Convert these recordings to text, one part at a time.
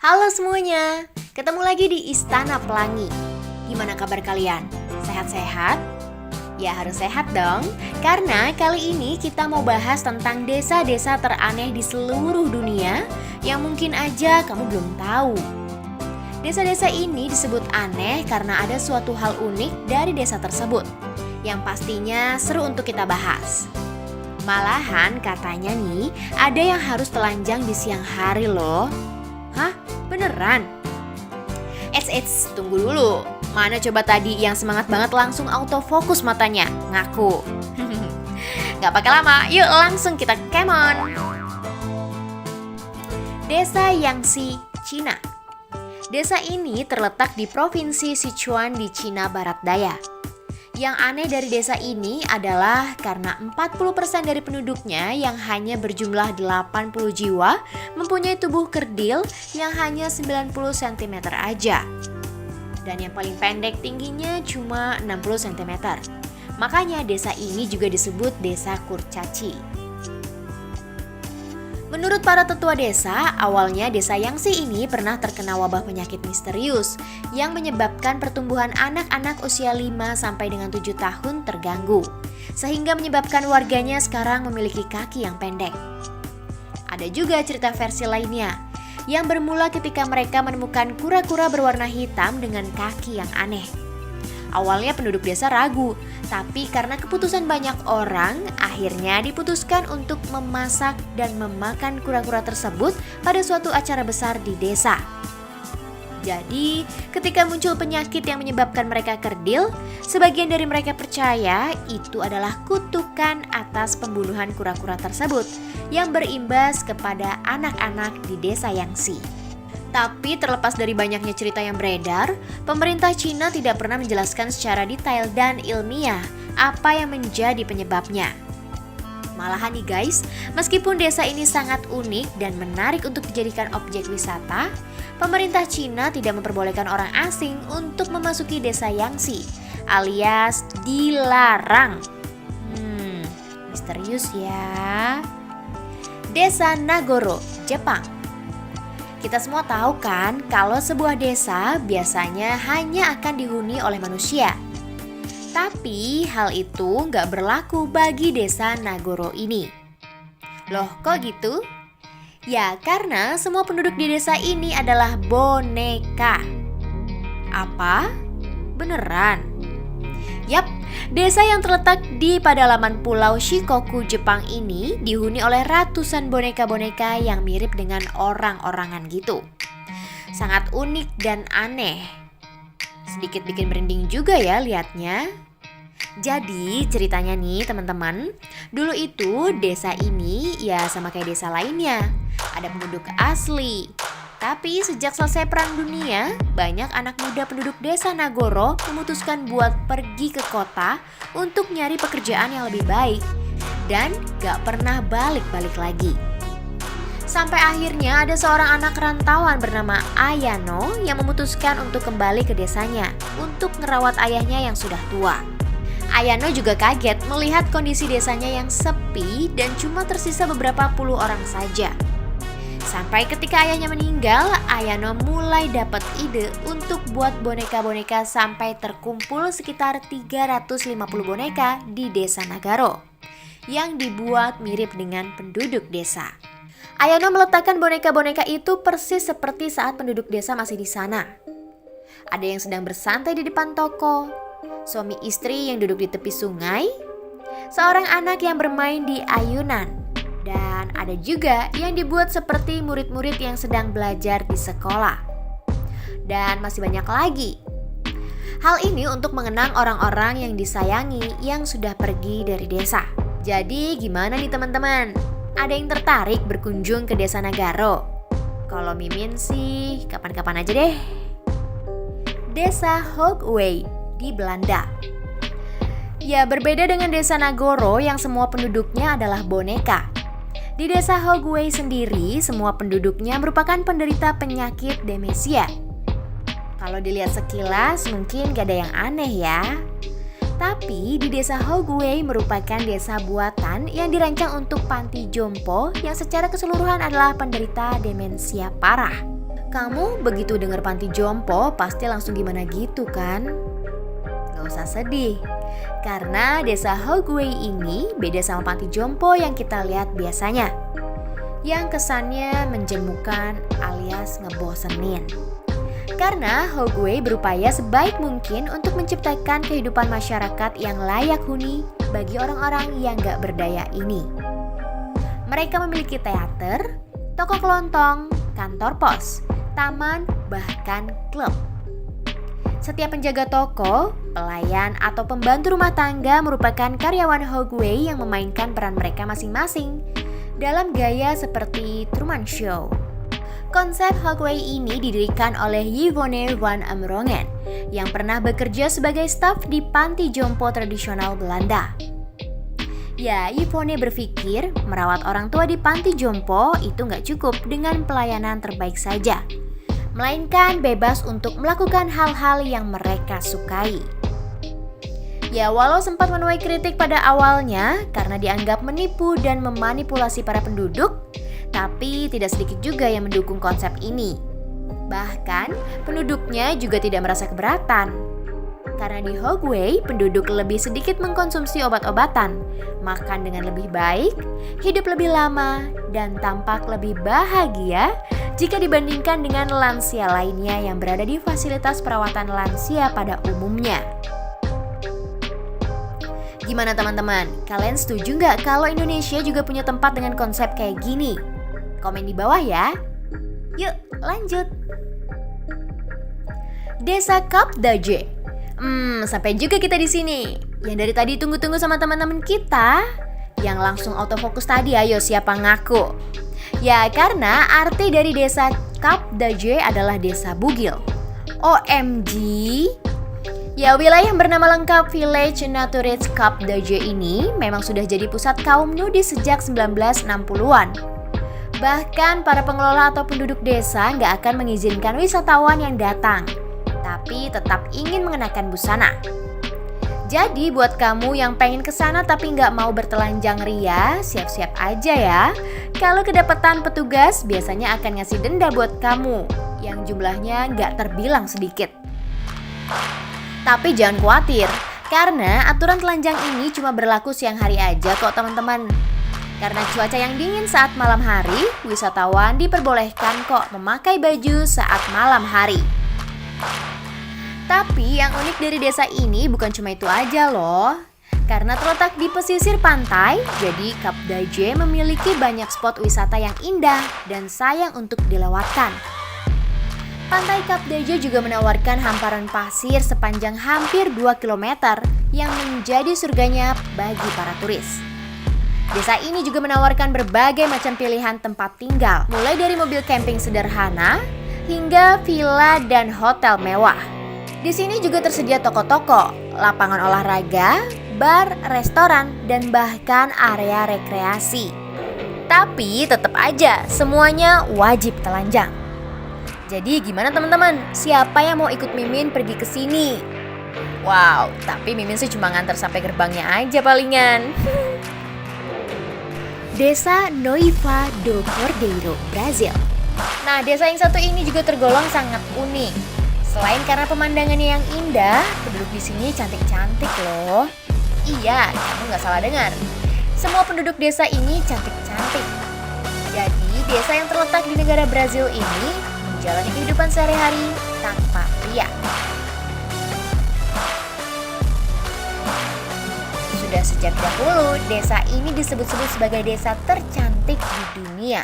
Halo semuanya, ketemu lagi di Istana Pelangi. Gimana kabar kalian? Sehat-sehat? Ya harus sehat dong, karena kali ini kita mau bahas tentang desa-desa teraneh di seluruh dunia yang mungkin aja kamu belum tahu. Desa-desa ini disebut aneh karena ada suatu hal unik dari desa tersebut, yang pastinya seru untuk kita bahas. Malahan katanya nih, ada yang harus telanjang di siang hari loh. Hah? Beneran? Eits, tunggu dulu. Mana coba tadi yang semangat banget langsung autofokus matanya? Ngaku. Gak pakai lama, yuk langsung kita come on. Desa Yangsi, Cina. Desa ini terletak di Provinsi Sichuan di Cina Barat Daya. Yang aneh dari desa ini adalah karena 40% dari penduduknya yang hanya berjumlah 80 jiwa mempunyai tubuh kerdil yang hanya 90 cm aja. Dan yang paling pendek tingginya cuma 60 cm. Makanya desa ini juga disebut desa kurcaci. Menurut para tetua desa, awalnya desa Yangsi ini pernah terkena wabah penyakit misterius yang menyebabkan pertumbuhan anak-anak usia 5 sampai dengan 7 tahun terganggu, sehingga menyebabkan warganya sekarang memiliki kaki yang pendek. Ada juga cerita versi lainnya, yang bermula ketika mereka menemukan kura-kura berwarna hitam dengan kaki yang aneh. Awalnya penduduk desa ragu, tapi karena keputusan banyak orang, akhirnya diputuskan untuk memasak dan memakan kura-kura tersebut pada suatu acara besar di desa. Jadi, ketika muncul penyakit yang menyebabkan mereka kerdil, sebagian dari mereka percaya itu adalah kutukan atas pembunuhan kura-kura tersebut yang berimbas kepada anak-anak di desa Yangsi. Tapi terlepas dari banyaknya cerita yang beredar, pemerintah Cina tidak pernah menjelaskan secara detail dan ilmiah apa yang menjadi penyebabnya. Malahan nih guys, meskipun desa ini sangat unik dan menarik untuk dijadikan objek wisata, pemerintah Cina tidak memperbolehkan orang asing untuk memasuki desa Yangsi, alias dilarang. Misterius ya. Desa Nagoro, Jepang. Kita semua tahu kan kalau sebuah desa biasanya hanya akan dihuni oleh manusia. Tapi hal itu nggak berlaku bagi desa Nagoro ini. Loh kok gitu? Ya karena semua penduduk di desa ini adalah boneka. Apa? Beneran? Yap, desa yang terletak di pedalaman Pulau Shikoku, Jepang ini dihuni oleh ratusan boneka-boneka yang mirip dengan orang-orangan gitu. Sangat unik dan aneh. Sedikit bikin merinding juga ya liatnya. Jadi ceritanya nih teman-teman, dulu itu desa ini ya sama kayak desa lainnya. Ada penduduk asli. Tapi sejak selesai Perang Dunia, banyak anak muda penduduk desa Nagoro memutuskan buat pergi ke kota untuk nyari pekerjaan yang lebih baik dan gak pernah balik-balik lagi. Sampai akhirnya ada seorang anak rantauan bernama Ayano yang memutuskan untuk kembali ke desanya untuk ngerawat ayahnya yang sudah tua. Ayano juga kaget melihat kondisi desanya yang sepi dan cuma tersisa beberapa puluh orang saja. Sampai ketika ayahnya meninggal, Ayano mulai dapat ide untuk buat boneka-boneka sampai terkumpul sekitar 350 boneka di desa Nagoro yang dibuat mirip dengan penduduk desa. Ayano meletakkan boneka-boneka itu persis seperti saat penduduk desa masih di sana. Ada yang sedang bersantai di depan toko, suami istri yang duduk di tepi sungai, seorang anak yang bermain di ayunan, dan ada juga yang dibuat seperti murid-murid yang sedang belajar di sekolah. Dan masih banyak lagi. Hal ini untuk mengenang orang-orang yang disayangi yang sudah pergi dari desa. Jadi gimana nih teman-teman? Ada yang tertarik berkunjung ke desa Nagoro? Kalau Mimin sih kapan-kapan aja deh. Desa Hogwey di Belanda. Ya berbeda dengan desa Nagoro yang semua penduduknya adalah boneka. Di desa Hogwey sendiri, semua penduduknya merupakan penderita penyakit demensia. Kalau dilihat sekilas mungkin gak ada yang aneh ya. Tapi di desa Hogwey merupakan desa buatan yang dirancang untuk panti jompo yang secara keseluruhan adalah penderita demensia parah. Kamu begitu dengar panti jompo pasti langsung gimana gitu kan? Gak usah sedih, karena desa Hogway ini beda sama panti jompo yang kita lihat biasanya, yang kesannya menjemukan alias ngebosenin. Karena Hogway berupaya sebaik mungkin untuk menciptakan kehidupan masyarakat yang layak huni bagi orang-orang yang gak berdaya ini. Mereka memiliki teater, toko kelontong, kantor pos, taman, bahkan klub. Setiap penjaga toko, pelayan, atau pembantu rumah tangga merupakan karyawan Hogway yang memainkan peran mereka masing-masing dalam gaya seperti Truman Show. Konsep Hogway ini didirikan oleh Yvonne van Amrongen yang pernah bekerja sebagai staf di panti jompo tradisional Belanda. Ya, Yvonne berpikir merawat orang tua di panti jompo itu nggak cukup dengan pelayanan terbaik saja, melainkan bebas untuk melakukan hal-hal yang mereka sukai. Ya, walau sempat menuai kritik pada awalnya karena dianggap menipu dan memanipulasi para penduduk, tapi tidak sedikit juga yang mendukung konsep ini. Bahkan, penduduknya juga tidak merasa keberatan. Karena di Hogway, penduduk lebih sedikit mengkonsumsi obat-obatan, makan dengan lebih baik, hidup lebih lama, dan tampak lebih bahagia jika dibandingkan dengan lansia lainnya yang berada di fasilitas perawatan lansia pada umumnya. Gimana teman-teman? Kalian setuju nggak kalau Indonesia juga punya tempat dengan konsep kayak gini? Komen di bawah ya. Yuk, lanjut. Desa Kapdaje. Sampai juga kita di sini. Yang dari tadi tunggu-tunggu sama teman-teman kita, yang langsung autofokus tadi, ayo siapa ngaku? Ya, karena arti dari desa Kapdaje adalah desa bugil. OMG. Ya, wilayah yang bernama lengkap Village Naturist Kapdaje ini memang sudah jadi pusat kaum nudis sejak 1960-an. Bahkan para pengelola atau penduduk desa nggak akan mengizinkan wisatawan yang datang, tapi tetap ingin mengenakan busana. Jadi buat kamu yang pengen kesana tapi nggak mau bertelanjang ria, siap-siap aja ya. Kalau kedapatan petugas biasanya akan ngasih denda buat kamu, yang jumlahnya nggak terbilang sedikit. Tapi jangan khawatir, karena aturan telanjang ini cuma berlaku siang hari aja kok teman-teman. Karena cuaca yang dingin saat malam hari, wisatawan diperbolehkan kok memakai baju saat malam hari. Tapi yang unik dari desa ini bukan cuma itu aja loh. Karena terletak di pesisir pantai, jadi Kapdaje memiliki banyak spot wisata yang indah dan sayang untuk dilewatkan. Pantai Kapdaje juga menawarkan hamparan pasir sepanjang hampir 2 km yang menjadi surganya bagi para turis. Desa ini juga menawarkan berbagai macam pilihan tempat tinggal, mulai dari mobil camping sederhana hingga villa dan hotel mewah. Di sini juga tersedia toko-toko, lapangan olahraga, bar, restoran, dan bahkan area rekreasi. Tapi tetap aja semuanya wajib telanjang. Jadi gimana teman-teman? Siapa yang mau ikut Mimin pergi ke sini? Wow, tapi Mimin sih cuma nganter sampai gerbangnya aja palingan. Desa Noiva do Cordeiro, Brazil. Nah, desa yang satu ini juga tergolong sangat unik. Selain karena pemandangannya yang indah, penduduk di sini cantik-cantik loh. Iya, kamu nggak salah dengar. Semua penduduk desa ini cantik-cantik. Jadi, desa yang terletak di negara Brazil ini menjalani kehidupan sehari-hari tanpa pria. Sudah sejak dahulu, desa ini disebut-sebut sebagai desa tercantik di dunia.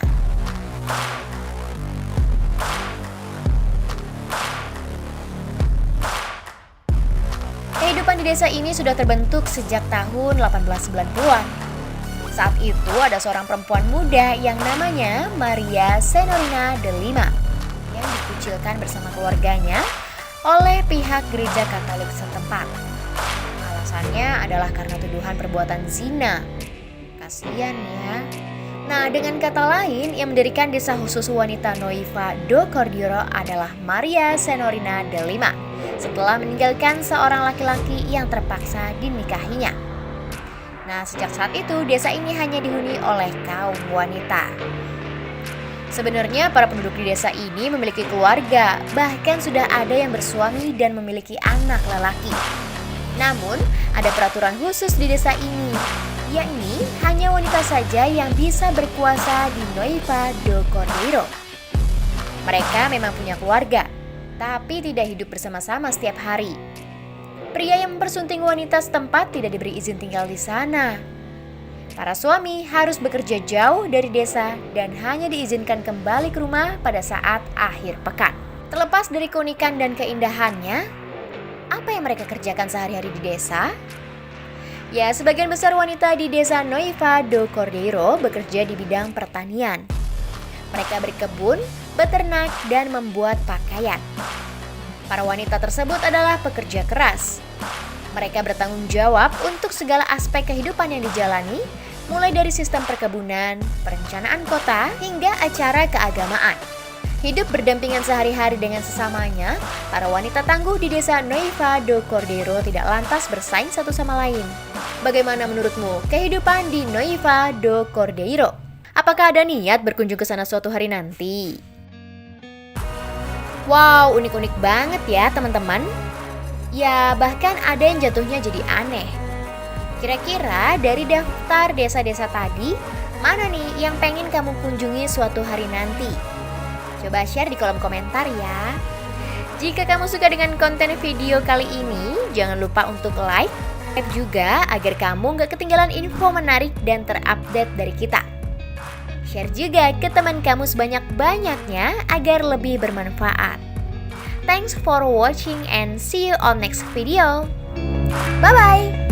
Kehidupan di desa ini sudah terbentuk sejak tahun 1890-an. Saat itu ada seorang perempuan muda yang namanya Maria Senorina de Lima yang dikucilkan bersama keluarganya oleh pihak gereja Katolik setempat. Alasannya adalah karena tuduhan perbuatan zina. Kasian ya. Nah, dengan kata lain, yang mendirikan desa khusus wanita Noiva do Cordeiro adalah Maria Senorina de Lima setelah meninggalkan seorang laki-laki yang terpaksa dinikahinya. Nah, sejak saat itu desa ini hanya dihuni oleh kaum wanita. Sebenarnya para penduduk di desa ini memiliki keluarga, bahkan sudah ada yang bersuami dan memiliki anak lelaki. Namun, ada peraturan khusus di desa ini, yakni hanya wanita saja yang bisa berkuasa di Noiva do Cordeiro. Mereka memang punya keluarga, tapi tidak hidup bersama-sama setiap hari. Pria yang mempersunting wanita setempat tidak diberi izin tinggal di sana. Para suami harus bekerja jauh dari desa dan hanya diizinkan kembali ke rumah pada saat akhir pekan. Terlepas dari keunikan dan keindahannya, apa yang mereka kerjakan sehari-hari di desa? Ya, sebagian besar wanita di desa Noiva do Cordeiro bekerja di bidang pertanian. Mereka berkebun, beternak, dan membuat pakaian. Para wanita tersebut adalah pekerja keras. Mereka bertanggung jawab untuk segala aspek kehidupan yang dijalani, mulai dari sistem perkebunan, perencanaan kota, hingga acara keagamaan. Hidup berdampingan sehari-hari dengan sesamanya, para wanita tangguh di desa Noiva do Cordeiro tidak lantas bersaing satu sama lain. Bagaimana menurutmu kehidupan di Noiva do Cordeiro? Apakah ada niat berkunjung ke sana suatu hari nanti? Wow, unik-unik banget ya teman-teman. Ya, bahkan ada yang jatuhnya jadi aneh. Kira-kira dari daftar desa-desa tadi, mana nih yang pengen kamu kunjungi suatu hari nanti? Coba share di kolom komentar ya. Jika kamu suka dengan konten video kali ini, jangan lupa untuk like, subscribe juga agar kamu gak ketinggalan info menarik dan terupdate dari kita. Share juga ke teman kamu sebanyak-banyaknya agar lebih bermanfaat. Thanks for watching and see you on next video. Bye-bye!